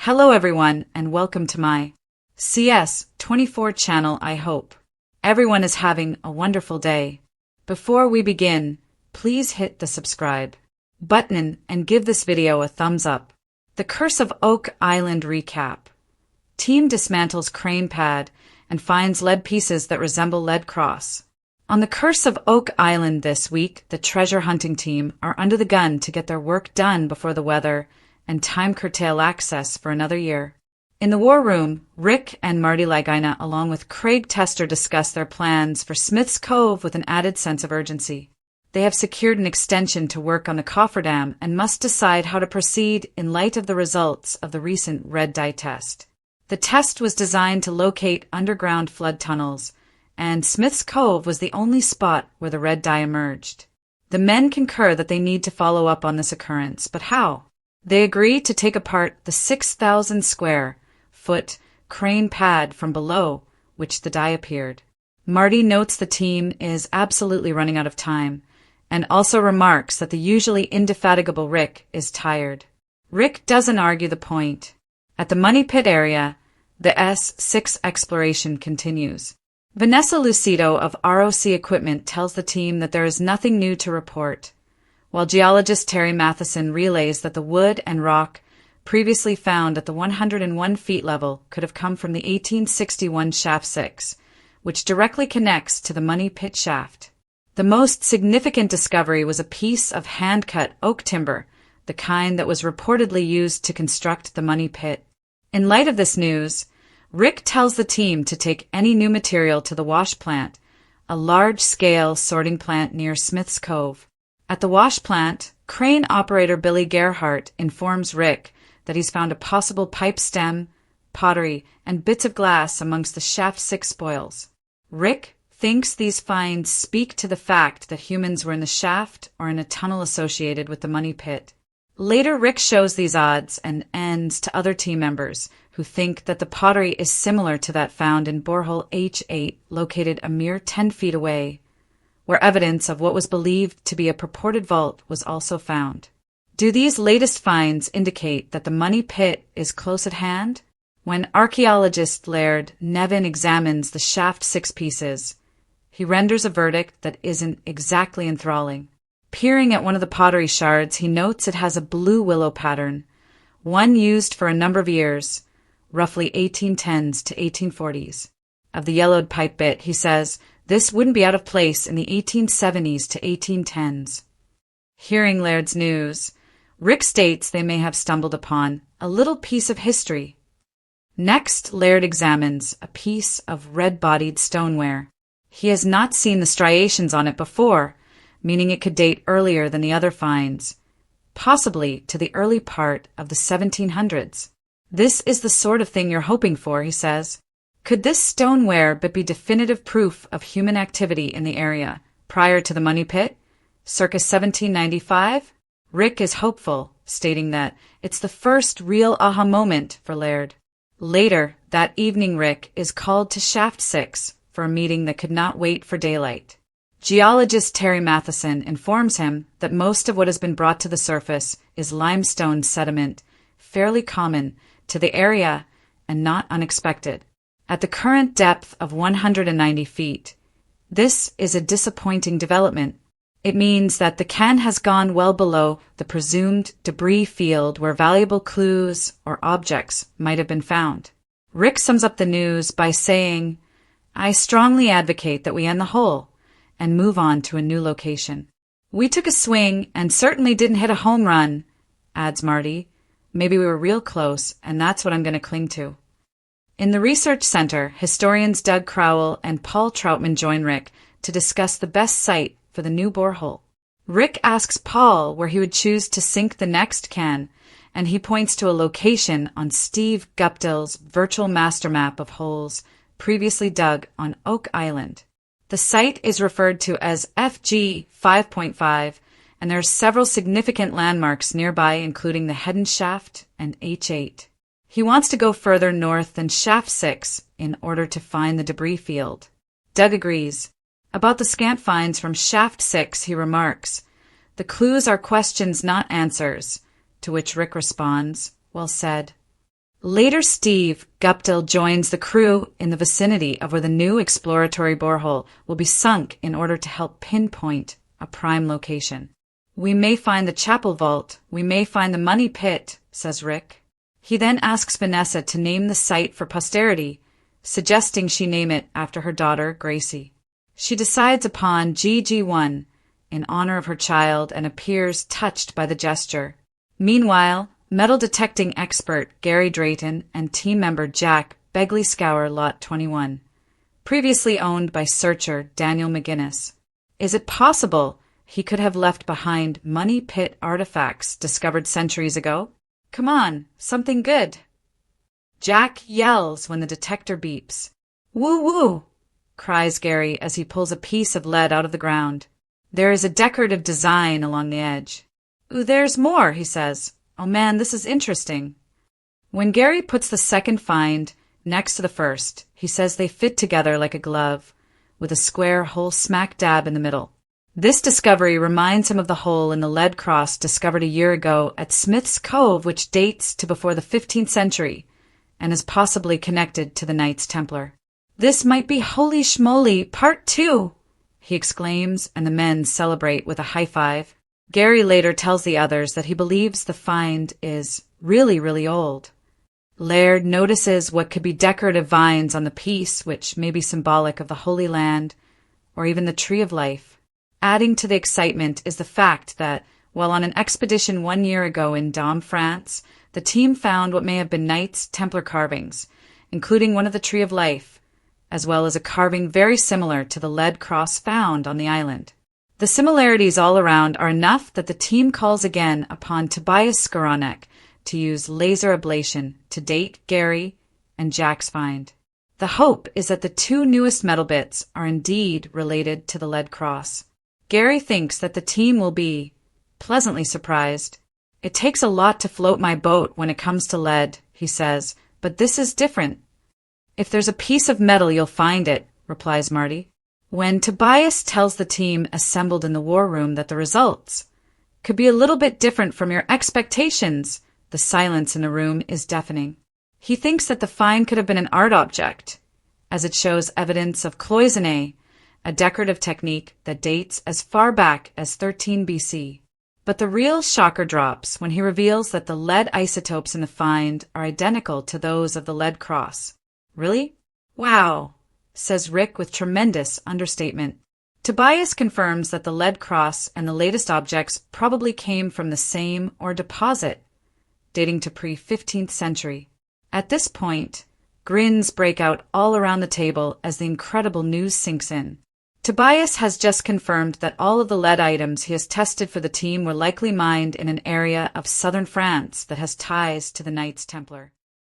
Hello everyone and welcome to my CS24 channel. I hope everyone is having a wonderful day. Before we begin, please hit the subscribe button and give this video a thumbs up. The Curse of Oak Island recap. Team dismantles crane pad and finds lead pieces that resemble lead cross. On the Curse of Oak Island this week, the treasure hunting team are under the gun to get their work done before the weather and time curtail access for another year. In the war room, Rick and Marty Lagina along with Craig Tester discuss their plans for Smith's Cove with an added sense of urgency. They have secured an extension to work on the cofferdam and must decide how to proceed in light of the results of the recent red dye test. The test was designed to locate underground flood tunnels, and Smith's Cove was the only spot where the red dye emerged. The men concur that they need to follow up on this occurrence, but how? They agree to take apart the 6,000 square foot crane pad from below which the dye appeared. Marty notes the team is absolutely running out of time, and also remarks that the usually indefatigable Rick is tired. Rick doesn't argue the point. At the Money Pit area, the S6 exploration continues. Vanessa Lucido of ROC Equipment tells the team that there is nothing new to report, while geologist Terry Matheson relays that the wood and rock previously found at the 101 feet level could have come from the 1861 Shaft 6, which directly connects to the Money Pit shaft. The most significant discovery was a piece of hand-cut oak timber, the kind that was reportedly used to construct the Money Pit. In light of this news, Rick tells the team to take any new material to the wash plant, a large-scale sorting plant near Smith's Cove. At the wash plant, crane operator Billy Gerhardt informs Rick that he's found a possible pipe stem, pottery, and bits of glass amongst the Shaft 6 spoils. Rick thinks these finds speak to the fact that humans were in the shaft or in a tunnel associated with the Money Pit. Later, Rick shows these odds and ends to other team members who think that the pottery is similar to that found in borehole H8, located a mere 10 feet away, where evidence of what was believed to be a purported vault was also found. Do these latest finds indicate that the Money Pit is close at hand? When archaeologist Laird Nevin examines the Shaft 6 pieces, he renders a verdict that isn't exactly enthralling. Peering at one of the pottery shards, he notes it has a blue willow pattern, one used for a number of years, roughly 1810s to 1840s. Of the yellowed pipe bit, he says, this wouldn't be out of place in the 1870s to 1810s. Hearing Laird's news, Rick states they may have stumbled upon a little piece of history. Next, Laird examines a piece of red-bodied stoneware. He has not seen the striations on it before, meaning it could date earlier than the other finds, possibly to the early part of the 1700s. This is the sort of thing you're hoping for, he says. Could this stoneware but be definitive proof of human activity in the area prior to the Money Pit, circa 1795? Rick is hopeful, stating that it's the first real aha moment for Laird. Later that evening, Rick is called to Shaft 6 for a meeting that could not wait for daylight. Geologist Terry Matheson informs him that most of what has been brought to the surface is limestone sediment, fairly common to the area and not unexpected. At the current depth of 190 feet, this is a disappointing development. It means that the can has gone well below the presumed debris field where valuable clues or objects might have been found. Rick sums up the news by saying, I strongly advocate that we end the hole and move on to a new location. We took a swing and certainly didn't hit a home run, adds Marty. Maybe we were real close, and that's what I'm going to cling to. In the research center, historians Doug Crowell and Paul Troutman join Rick to discuss the best site for the new borehole. Rick asks Paul where he would choose to sink the next can, and he points to a location on Steve Guptill's virtual master map of holes previously dug on Oak Island. The site is referred to as FG 5.5, and there are several significant landmarks nearby, including the Head Shaft and H8. He wants to go further north than Shaft 6 in order to find the debris field. Doug agrees. About the scant finds from Shaft 6, he remarks, the clues are questions, not answers, to which Rick responds, well said. Later, Steve Guptill joins the crew in the vicinity of where the new exploratory borehole will be sunk in order to help pinpoint a prime location. "We may find the chapel vault, we may find the money pit," says Rick. He then asks Vanessa to name the site for posterity, suggesting she name it after her daughter, Gracie. She decides upon GG1 in honor of her child and appears touched by the gesture. Meanwhile, metal detecting expert Gary Drayton and team member Jack Begley scour Lot 21, previously owned by searcher Daniel McGinnis. Is it possible he could have left behind money pit artifacts discovered centuries ago? Come on, something good. Jack yells when the detector beeps. "Woo-woo!" cries Gary as he pulls a piece of lead out of the ground. There is a decorative design along the edge. "Ooh, there's more," he says. "Oh man, this is interesting." When Gary puts the second find next to the first, he says they fit together like a glove, with a square hole smack dab in the middle. This discovery reminds him of the hole in the lead cross discovered a year ago at Smith's Cove, which dates to before the 15th century and is possibly connected to the Knights Templar. "This might be Holy Schmoly Part 2, he exclaims, and the men celebrate with a high five. Gary later tells the others that he believes the find is really, really old. Laird notices what could be decorative vines on the piece, which may be symbolic of the Holy Land or even the Tree of Life. Adding to the excitement is the fact that, while on an expedition 1 year ago in Dom, France, the team found what may have been Knights Templar carvings, including one of the Tree of Life, as well as a carving very similar to the lead cross found on the island. The similarities all around are enough that the team calls again upon Tobias Skowronek to use laser ablation to date Gary and Jack's find. The hope is that the two newest metal bits are indeed related to the lead cross. Gary thinks that the team will be pleasantly surprised. "It takes a lot to float my boat when it comes to lead," he says, "but this is different." "If there's a piece of metal, you'll find it," replies Marty. When Tobias tells the team assembled in the war room that the results could be a little bit different from your expectations, the silence in the room is deafening. He thinks that the find could have been an art object, as it shows evidence of cloisonne, a decorative technique that dates as far back as 13 BC. But the real shocker drops when he reveals that the lead isotopes in the find are identical to those of the lead cross. "Really? Wow," says Rick with tremendous understatement. Tobias confirms that the lead cross and the latest objects probably came from the same or deposit, dating to pre-15th century. At this point, grins break out all around the table as the incredible news sinks in. Tobias has just confirmed that all of the lead items he has tested for the team were likely mined in an area of southern France that has ties to the Knights Templar.